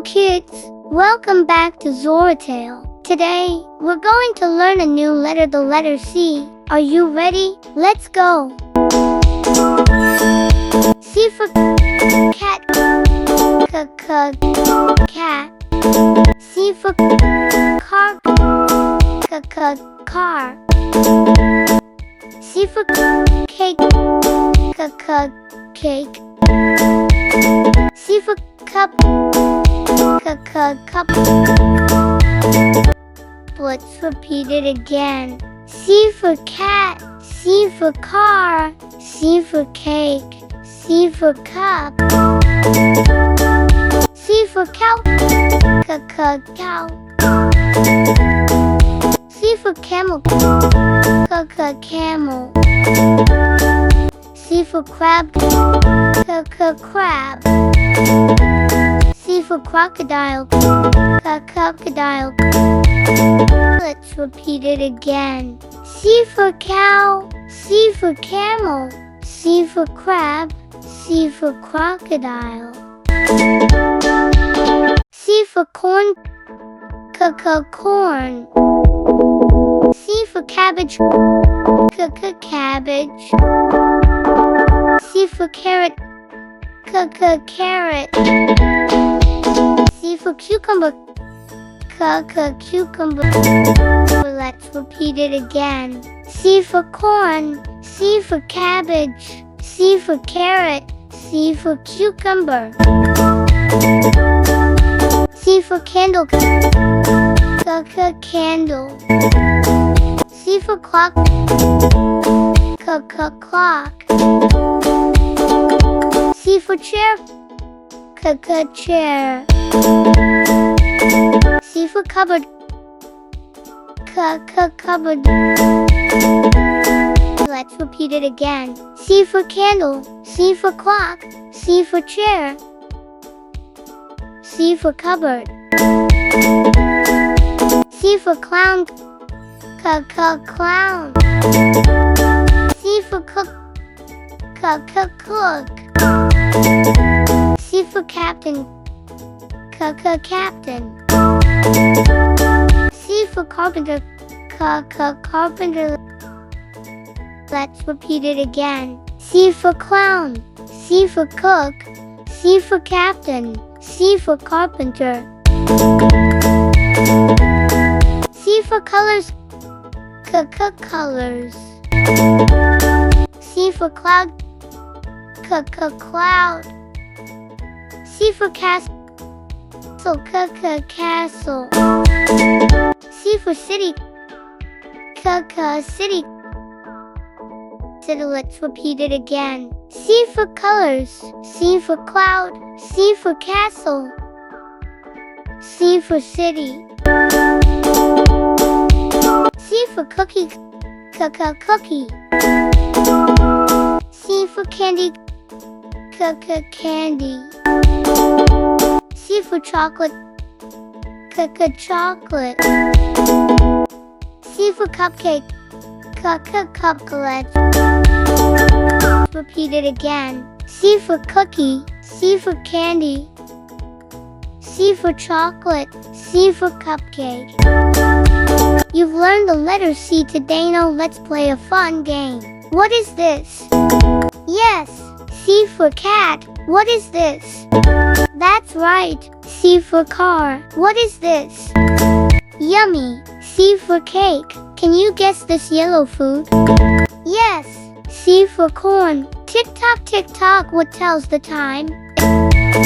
Hello kids! Welcome back to Xoratale. Today, we're going to learn a new letter, the letter C. Are you ready? Let's go! C for cat, cat. C for car, car. C for cake, cake. C for cup, cup. Let's repeat it again. C for cat, C for car, C for cake, C for cup. C for cow, cow. C for camel, camel. C for crab, crab. C for crocodile, crocodile. Let's repeat it again. C for cow, C for camel, C for crab, C for crocodile. C for corn, corn. C for cabbage, cabbage. C for carrot, carrot. C for cucumber, cucumber. Let's repeat it again. C for corn, C for cabbage, C for carrot, C for cucumber. C for candle, candle. C for clock, clock. C for chair, chair. C for cupboard, cupboard. Let's repeat it again. C for candle, C for clock, C for chair, C for cupboard. C for clown, clown. C for cook, cook. C for captain, captain. C for carpenter, carpenter. Let's repeat it again. C for clown, C for cook, C for captain, C for carpenter. C for colors, colors. C for cloud, cloud. C for castle, castle. C for city, city. Let's repeat it again. C for colors, C for cloud, C for castle, C for city. C for cookie, cookie. C for candy, candy. C for chocolate, chocolate. C for cupcake, cupcake. Repeat it again. C for cookie, C for candy, C for chocolate, C for cupcake. You've learned the letter C today. Now let's play a fun game. What is this? Yes, C for cat. What is this? That's right, C for car. What is this? Yummy, C for cake. Can you guess this yellow food? Yes, C for corn. Tick tock, what tells the time?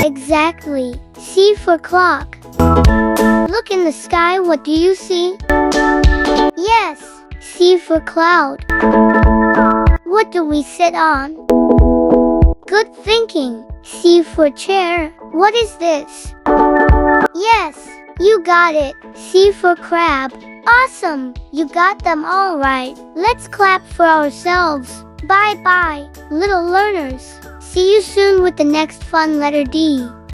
Exactly, C for clock. Look in the sky, what do you see? Yes, C for cloud. What do we sit on? Good thinking, C for chair. What is this? Yes, you got it, C for crab. Awesome, you got them all right. Let's clap for ourselves. Bye-bye, little learners. See you soon with the next fun letter D.